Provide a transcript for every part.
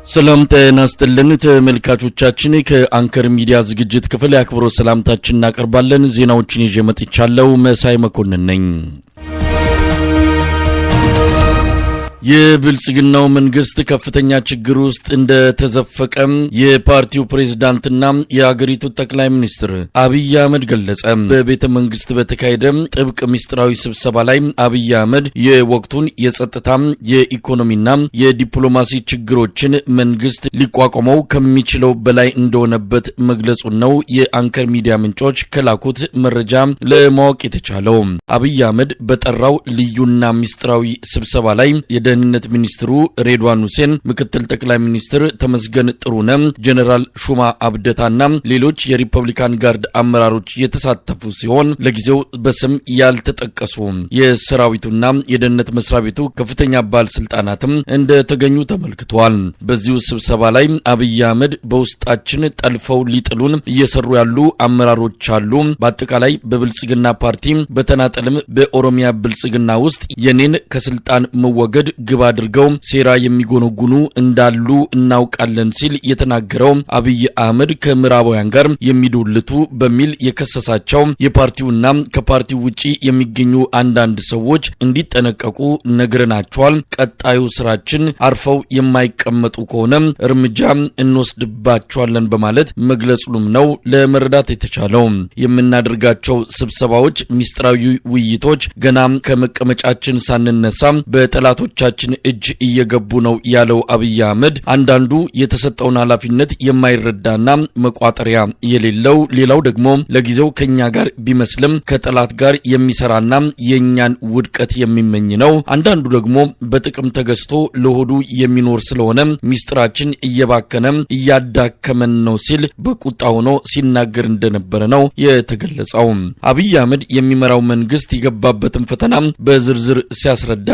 ሰላም ጤና ይስጥልን ተመልካቾቻችን ከአንከር ሚዲያ ዝግጅት ክፍል ያክብሮ ሰላምታችንን እናቀርባለን። ዜናዎችን ይዤ መጥቻለሁ። መሳይ መኮንን ነኝ። የብልጽግናው መንግስት ከፍተኛ ችግር ውስጥ እንደተዘፈቀ የፓርቲው ፕሬዝዳንትና የአገሪቱ ጠቅላይ ሚኒስትር አብይ አህመድ ገለጸ። በቤተ መንግስት በተካሄደ ጥብቅ ሚስጥራዊ ስብሰባ ላይ አብይ አህመድ የወቅቱን የጸጥታ የኢኮኖሚና የዲፕሎማሲ ችግሮችን መንግስት ሊቋቋመው ከሚችለው በላይ እንደሆነበት መግለጹን ነው የአንከር ሚዲያ ምንጮች ከላኩት መረጃ ለማወቅ የተቻለው። አብይ አህመድ በጠራው ልዩና ሚስጥራዊ ስብሰባ ላይ የደህንነት ሚኒስትሩ ሬድዋን ሁሴን፣ ምክትል ጠቅላይ ሚኒስትር ተመስገን ጥሩነህ፣ ጀነራል ሹማ አብደታና ሌሎች የሪፐብሊካን ጋርድ አመራሮች የተሳተፉ ሲሆን ለጊዜው በስም ያልተጠቀሱ የሰራዊቱና የደህንነት መስሪያ ቤቱ ከፍተኛ ባለስልጣናትም እንደተገኙ ተመልክቷል። በዚሁ ስብሰባ ላይ አብይ አህመድ በውስጣችን ጠልፈው ሊጥሉን እየሰሩ ያሉ አመራሮች አሉ፣ በአጠቃላይ በብልጽግና ፓርቲ በተናጠልም በኦሮሚያ ብልጽግና ውስጥ የኔን ከስልጣን መወገድ ግብ አድርገው ሴራ የሚጎነጉኑ እንዳሉ እናውቃለን ሲል የተናገረው አብይ አህመድ ከምዕራባውያን ጋር የሚዶልቱ በሚል የከሰሳቸው የፓርቲውና ከፓርቲው ውጪ የሚገኙ አንዳንድ ሰዎች እንዲጠነቀቁ ነግረናቸዋል። ቀጣዩ ስራችን አርፈው የማይቀመጡ ከሆነ እርምጃ እንወስድባቸዋለን በማለት መግለጹንም ነው ለመረዳት የተቻለው። የምናደርጋቸው ስብሰባዎች፣ ሚስጥራዊ ውይይቶች ገና ከመቀመጫችን ሳንነሳ በጠላቶቻችን እጅ እየገቡ ነው ያለው አብይ አህመድ አንዳንዱ የተሰጠውን ኃላፊነት የማይረዳና መቋጠሪያ የሌለው፣ ሌላው ደግሞ ለጊዜው ከኛ ጋር ቢመስልም ከጠላት ጋር የሚሰራና የኛን ውድቀት የሚመኝ ነው። አንዳንዱ ደግሞ በጥቅም ተገዝቶ ለሆዱ የሚኖር ስለሆነ ሚስጥራችን እየባከነ እያዳከመን ነው ሲል በቁጣ ሆኖ ሲናገር እንደነበረ ነው የተገለጸው። አብይ አህመድ የሚመራው መንግስት የገባበትን ፈተና በዝርዝር ሲያስረዳ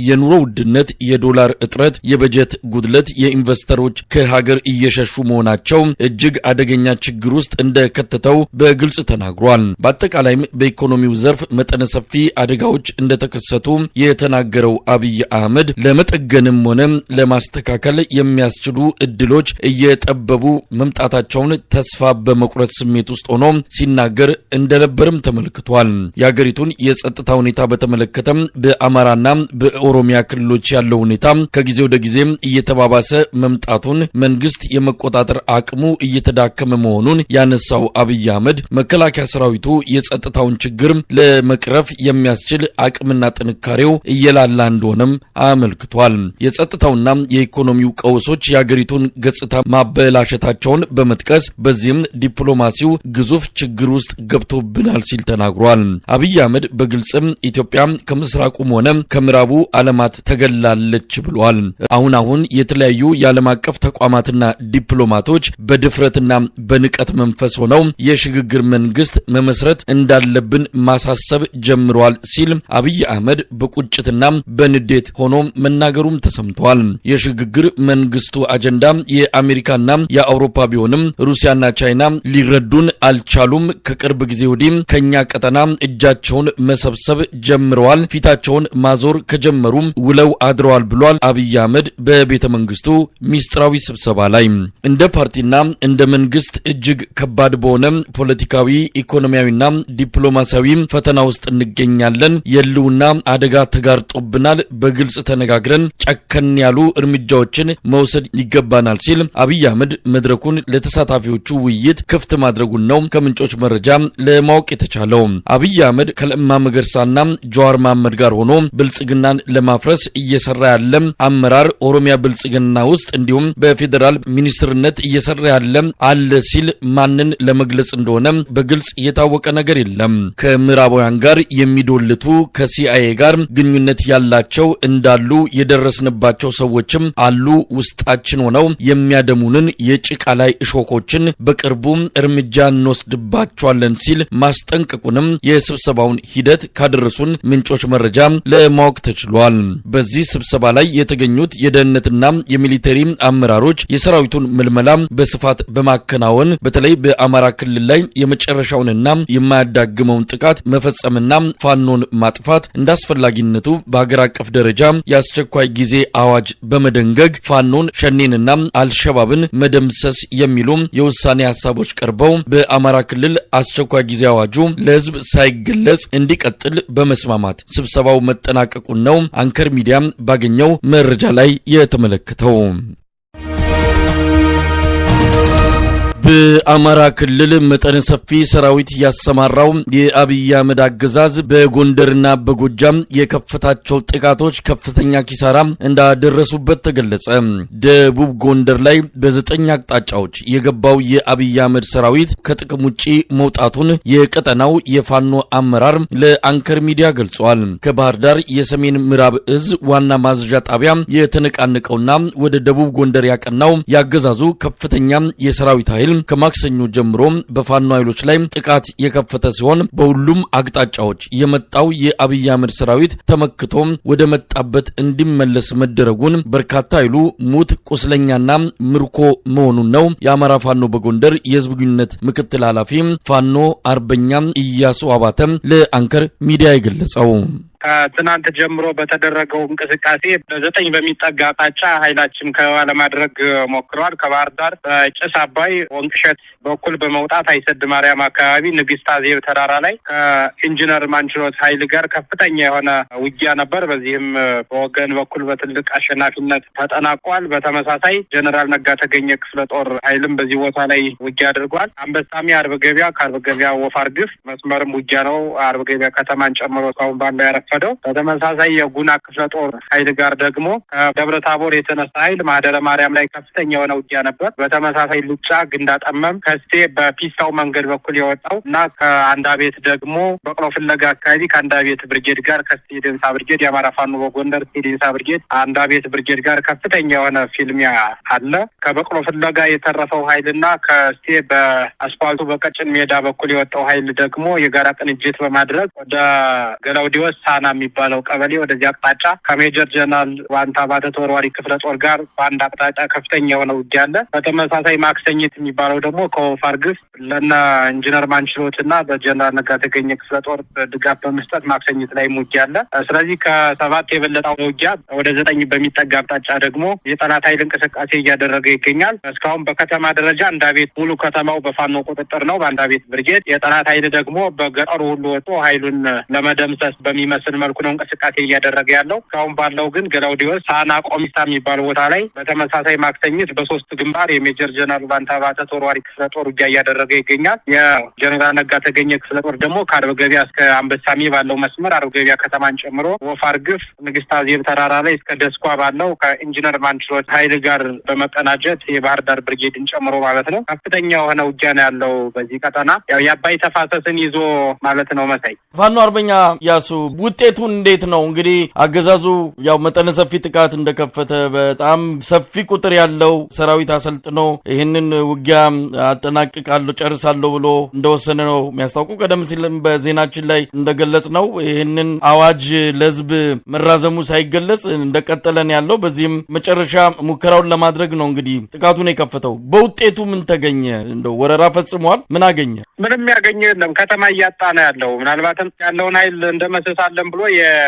የኑሮ ውድነት፣ የዶላር እጥረት፣ የበጀት ጉድለት፣ የኢንቨስተሮች ከሀገር እየሸሹ መሆናቸው እጅግ አደገኛ ችግር ውስጥ እንደከተተው በግልጽ ተናግሯል። በአጠቃላይም በኢኮኖሚው ዘርፍ መጠነ ሰፊ አደጋዎች እንደተከሰቱ የተናገረው አብይ አህመድ ለመጠገንም ሆነ ለማስተካከል የሚያስችሉ እድሎች እየጠበቡ መምጣታቸውን ተስፋ በመቁረጥ ስሜት ውስጥ ሆኖ ሲናገር እንደነበርም ተመልክቷል። የሀገሪቱን የጸጥታ ሁኔታ በተመለከተም በአማራና በኦሮሚያ ክልሎች ያለው ሁኔታ ከጊዜ ወደ ጊዜ እየተባባሰ መምጣቱን፣ መንግስት የመቆጣጠር አቅሙ እየተዳከመ መሆኑን ያነሳው አብይ አህመድ መከላከያ ሰራዊቱ የጸጥታውን ችግር ለመቅረፍ የሚያስችል አቅምና ጥንካሬው እየላላ እንደሆነም አመልክቷል። የጸጥታውና የኢኮኖሚው ቀውሶች የሀገሪቱን ገጽታ ማበላሸታቸውን በመጥቀስ በዚህም ዲፕሎማሲው ግዙፍ ችግር ውስጥ ገብቶብናል ሲል ተናግሯል። አብይ አህመድ በግልጽም ኢትዮጵያ ከምስራቁም ሆነ ከምዕራቡ ዓለማት ተገላለች ብሏል። አሁን የተለያዩ የዓለም አቀፍ ተቋማትና ዲፕሎማቶች በድፍረትና በንቀት መንፈስ ሆነው የሽግግር መንግስት መመስረት እንዳለብን ማሳሰብ ጀምሯል ሲል አብይ አህመድ በቁጭትና በንዴት ሆኖ መናገሩም ተሰምቷል። የሽግግር መንግስቱ አጀንዳ የአሜሪካና የአውሮፓ ቢሆንም ሩሲያና ቻይና ሊረዱን አልቻሉም። ከቅርብ ጊዜ ወዲህ ከኛ ቀጠና እጃቸውን መሰብሰብ ጀምረዋል። ፊታቸውን ማዞር ከጀመሩ ውለው አድረዋል ብሏል አብይ አህመድ በቤተ መንግስቱ ሚስጥራዊ ስብሰባ ላይ። እንደ ፓርቲና እንደ መንግስት እጅግ ከባድ በሆነ ፖለቲካዊ፣ ኢኮኖሚያዊና ዲፕሎማሲያዊ ፈተና ውስጥ እንገኛለን። የህልውና አደጋ ተጋርጦብናል። በግልጽ ተነጋግረን ጨከን ያሉ እርምጃዎችን መውሰድ ይገባናል ሲል አብይ አህመድ መድረኩን ለተሳታፊዎቹ ውይይት ክፍት ማድረጉን ነው ከምንጮች መረጃ ለማወቅ የተቻለው። አብይ አህመድ ከለማ መገርሳና ጀዋር መሐመድ ጋር ሆኖ ብልጽግናን ለማፍረስ እየሰራ ያለ አመራር ኦሮሚያ ብልጽግና ውስጥ እንዲሁም በፌደራል ሚኒስትርነት እየሰራ ያለ አለ ሲል ማንን ለመግለጽ እንደሆነ በግልጽ የታወቀ ነገር የለም። ከምዕራባውያን ጋር የሚዶልቱ ከሲአይኤ ጋር ግንኙነት ያላቸው እንዳሉ የደረስንባቸው ሰዎችም አሉ። ውስጣችን ሆነው የሚያደሙንን የጭቃ ላይ እሾኮችን በቅርቡ እርምጃ እንወስድባቸዋለን ሲል ማስጠንቀቁንም የስብሰባውን ሂደት ካደረሱን ምንጮች መረጃ ለማወቅ ተችሏል። በዚህ በዚህ ስብሰባ ላይ የተገኙት የደህንነትና የሚሊተሪ አመራሮች የሰራዊቱን ምልመላ በስፋት በማከናወን በተለይ በአማራ ክልል ላይ የመጨረሻውንና የማያዳግመውን ጥቃት መፈጸምና ፋኖን ማጥፋት እንዳስፈላጊነቱ በአገር አቀፍ ደረጃ የአስቸኳይ ጊዜ አዋጅ በመደንገግ ፋኖን ሸኔንና አልሸባብን መደምሰስ የሚሉ የውሳኔ ሐሳቦች ቀርበው በአማራ ክልል አስቸኳይ ጊዜ አዋጁ ለህዝብ ሳይገለጽ እንዲቀጥል በመስማማት ስብሰባው መጠናቀቁን ነው አንከር ሚዲያ ባገኘው መረጃ ላይ የተመለከተው። በአማራ ክልል መጠነ ሰፊ ሰራዊት ያሰማራው የአብይ አህመድ አገዛዝ በጎንደርና በጎጃም የከፈታቸው ጥቃቶች ከፍተኛ ኪሳራ እንዳደረሱበት ተገለጸ። ደቡብ ጎንደር ላይ በ9 አቅጣጫዎች የገባው የአብይ አህመድ ሰራዊት ከጥቅም ውጪ መውጣቱን የቀጠናው የፋኖ አመራር ለአንከር ሚዲያ ገልጿል። ከባህር ዳር የሰሜን ምዕራብ እዝ ዋና ማዘዣ ጣቢያ የተነቃነቀውና ወደ ደቡብ ጎንደር ያቀናው ያገዛዙ ከፍተኛ የሰራዊት ኃይል ከማክሰኞ ጀምሮ በፋኖ ኃይሎች ላይ ጥቃት የከፈተ ሲሆን በሁሉም አቅጣጫዎች የመጣው የአብይ አህመድ ሰራዊት ተመክቶ ወደ መጣበት እንዲመለስ መደረጉን በርካታ ኃይሉ ሙት ቁስለኛና ምርኮ መሆኑን ነው የአማራ ፋኖ በጎንደር የህዝብ ግንኙነት ምክትል ኃላፊ ፋኖ አርበኛ ኢያሱ አባተ ለአንከር ሚዲያ የገለጸው። ከትናንት ጀምሮ በተደረገው እንቅስቃሴ በ9 በሚጠጋ አቅጣጫ ኃይላችን ከበባ ለማድረግ ሞክረዋል። ከባህር ዳር በጭስ አባይ ወንቅሸት በኩል በመውጣት አይሰድ ማርያም አካባቢ ንግስት አዜብ ተራራ ላይ ከኢንጂነር ማንችሎት ኃይል ጋር ከፍተኛ የሆነ ውጊያ ነበር። በዚህም በወገን በኩል በትልቅ አሸናፊነት ተጠናቋል። በተመሳሳይ ጀነራል ነጋ ተገኘ ክፍለ ጦር ኃይልም በዚህ ቦታ ላይ ውጊያ አድርጓል። አንበሳሚ አርብ ገበያ ከአርብ ገበያ ወፋር ግፍ መስመርም ውጊያ ነው። አርብ ገበያ ከተማን ጨምሮ እስካሁን ባለው ያረፈደው። በተመሳሳይ የጉና ክፍለ ጦር ኃይል ጋር ደግሞ ከደብረ ታቦር የተነሳ ኃይል ማህደረ ማርያም ላይ ከፍተኛ የሆነ ውጊያ ነበር። በተመሳሳይ ሉጫ ግንዳጠመም ከስቴ በፒስታው መንገድ በኩል የወጣው እና ከአንዳ ቤት ደግሞ በቅሎ ፍለጋ አካባቢ ከአንዳ ቤት ብርጌድ ጋር ከስቴ ደንሳ ብርጌድ የአማራ ፋኖ በጎንደር ስቴ ደንሳ ብርጌድ አንዳ ቤት ብርጌድ ጋር ከፍተኛ የሆነ ፊልሚያ አለ። ከበቅሎ ፍለጋ የተረፈው ኃይልና ከስቴ በአስፋልቱ በቀጭን ሜዳ በኩል የወጣው ኃይል ደግሞ የጋራ ቅንጅት በማድረግ ወደ ገላውዲዮስ ሳና የሚባለው ቀበሌ ወደዚህ አቅጣጫ ከሜጀር ጀነራል ዋንታ ባተ ተወርዋሪ ክፍለ ጦር ጋር በአንድ አቅጣጫ ከፍተኛ የሆነ ውጊያ አለ። በተመሳሳይ ማክሰኝት የሚባለው ደግሞ ከወፋር ግፍ ለና ኢንጂነር ማንችሎትና በጀነራል ነጋ ተገኘ ክፍለ ጦር ድጋፍ በመስጠት ማክሰኝት ላይ ውጊያ አለ። ስለዚህ ከ7 የበለጠው ውጊያ ወደ 9 በሚጠጋ አቅጣጫ ደግሞ የጠላት ኃይል እንቅስቃሴ እያደረገ ይገኛል። እስካሁን በከተማ ደረጃ አንዳቤት ሙሉ ከተማው በፋኖ ቁጥጥር ነው። በአንዳቤት ብርጌድ የጠላት ኃይል ደግሞ በገጠሩ ሁሉ ወጥቶ ኃይሉን ለመደምሰስ በሚመስል መልኩ ነው እንቅስቃሴ እያደረገ ያለው። እስካሁን ባለው ግን ገላውዲዮስ ሳና ቆሚሳ የሚባል ቦታ ላይ በተመሳሳይ ማክሰኝት በ3 ግንባር የሜጀር ጀነራል ዋንታ ባተ ተወርዋሪ ክፍለ ጦር ውጊያ እያደረገ ይገኛል። የጀነራል ነጋ ተገኘ ክፍለ ጦር ደግሞ ከአርብ ገበያ እስከ አንበሳሜ ባለው መስመር አርብ ገበያ ከተማን ጨምሮ ወፋር ግፍ ንግስት አዜብ ተራራ ላይ እስከ ደስኳ ባለው ከኢንጂነር ማንችሎት ኃይል ጋር በመቀናጀት የባህር ዳር ብርጌድን ጨምሮ ማለት ነው ከፍተኛ የሆነ ውጊያ ነው ያለው በዚህ ቀጠና። ያው የአባይ ተፋሰስን ይዞ ማለት ነው። መሳይ ፋኖ አርበኛ ያሱ ውጤቱን እንዴት ነው? እንግዲህ አገዛዙ ያው መጠነ ሰፊ ጥቃት እንደከፈተ በጣም ሰፊ ቁጥር ያለው ሰራዊት አሰልጥኖ ይህንን ውጊያ አጠናቅቃለሁ ጨርሳለሁ ብሎ እንደወሰነ ነው የሚያስታውቁ። ቀደም ሲል በዜናችን ላይ እንደገለጽ ነው ይህንን አዋጅ ለህዝብ መራዘሙ ሳይገለጽ እንደቀጠለን ያለው። በዚህም መጨረሻ ሙከራውን ለማድረግ ነው እንግዲህ ጥቃቱን የከፈተው። በውጤቱ ምን ተገኘ? እንደው ወረራ ፈጽሟል? ምን አገኘ? ምንም ያገኘ የለም። ከተማ እያጣ ነው ያለው። ምናልባትም ያለውን ኃይል እንደመሰሳለን ብሎ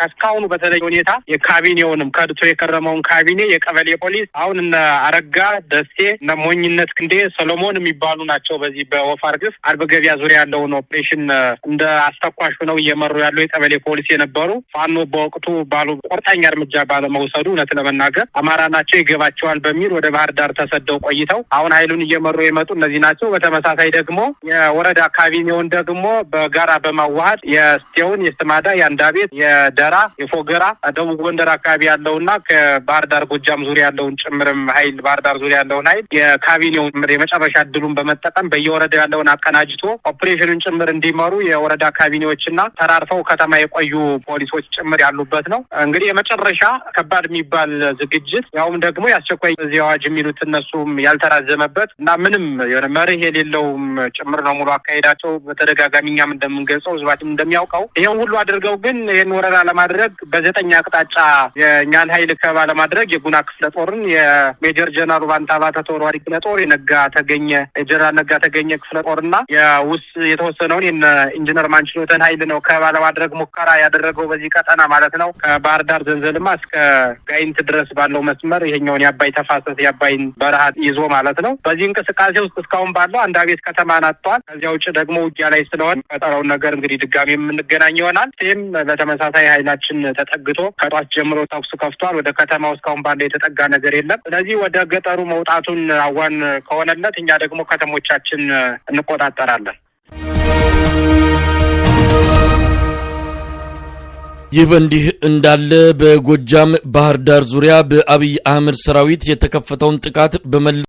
ከስካሁኑ በተለይ ሁኔታ የካቢኔውንም ከድቶ የከረመውን ካቢኔ የቀበሌ ፖሊስ አሁን እነ አረጋ ደሴ እነ ሞኝነት ክንዴ ሰሎሞን የሚባሉ ናቸው። በዚህ በወፋር ግፍ አርብ ገበያ ዙሪያ ያለውን ኦፕሬሽን እንደ አስተኳሽ ሆነው እየመሩ ያለው የቀበሌ ፖሊስ የነበሩ ፋኖ በወቅቱ ባሉ ቁርጠኛ እርምጃ ባለመውሰዱ እውነት ለመናገር አማራ ናቸው ይገባቸዋል በሚል ወደ ባህር ዳር ተሰደው ቆይተው አሁን ኃይሉን እየመሩ የመጡ እነዚህ ናቸው። በተመሳሳይ ደግሞ የወረዳ ካቢኔውን ደግሞ በጋራ በማዋሃድ የስቴውን የስማዳ የአንዳቤት የደራ የፎገራ ደቡብ ጎንደር አካባቢ ያለውና ከባህር ዳር ጎጃም ዙሪያ ያለውን ጭምርም ኃይል ባህር ዳር ዙሪያ ያለውን ኃይል የካቢኔውን የመጨረሻ እድሉን በመጠቀም በየወረ በየወረዳ ያለውን አቀናጅቶ ኦፕሬሽኑን ጭምር እንዲመሩ የወረዳ ካቢኔዎችና ተራርፈው ከተማ የቆዩ ፖሊሶች ጭምር ያሉበት ነው። እንግዲህ የመጨረሻ ከባድ የሚባል ዝግጅት ያውም ደግሞ የአስቸኳይ ጊዜ አዋጅ የሚሉት እነሱም ያልተራዘመበት እና ምንም የሆነ መርህ የሌለውም ጭምር ነው ሙሉ አካሄዳቸው። በተደጋጋሚ እኛም እንደምንገልጸው ህዝባችን እንደሚያውቀው ይሄን ሁሉ አድርገው ግን ይህን ወረራ ለማድረግ በ9 አቅጣጫ የእኛን ኃይል ከባ ለማድረግ የጉና ክፍለ ጦርን የሜጀር ጀነራል ባንታባተ ተወርዋሪ ክፍለ ጦር የጀነራል ነጋ ተገኘ ክፍለ ጦርና የተወሰነውን ኢንጂነር ማንችሎተን ኃይል ነው ከባ ለማድረግ ሙከራ ያደረገው በዚህ ቀጠና ማለት ነው። ከባህር ዳር ዘንዘልማ እስከ ጋይንት ድረስ ባለው መስመር ይሄኛውን የአባይ ተፋሰስ የአባይን በረሃ ይዞ ማለት ነው። በዚህ እንቅስቃሴ ውስጥ እስካሁን ባለው አንድ አቤት ከተማን አጥቷል። ከዚያ ውጭ ደግሞ ውጊያ ላይ ስለሆነ ፈጠረውን ነገር እንግዲህ ድጋሚ የምንገናኝ ይሆናል። ይህም በተመሳሳይ ኃይላችን ተጠግቶ ከጧት ጀምሮ ተኩስ ከፍቷል። ወደ ከተማው እስካሁን ባለው የተጠጋ ነገር የለም። ስለዚህ ወደ ገጠሩ መውጣቱን አዋን ከሆነለት እኛ ደግሞ ከተሞቻችን እንቆጣጠራለን። ይህ በእንዲህ እንዳለ በጎጃም ባህር ዳር ዙሪያ በአብይ አህመድ ሰራዊት የተከፈተውን ጥቃት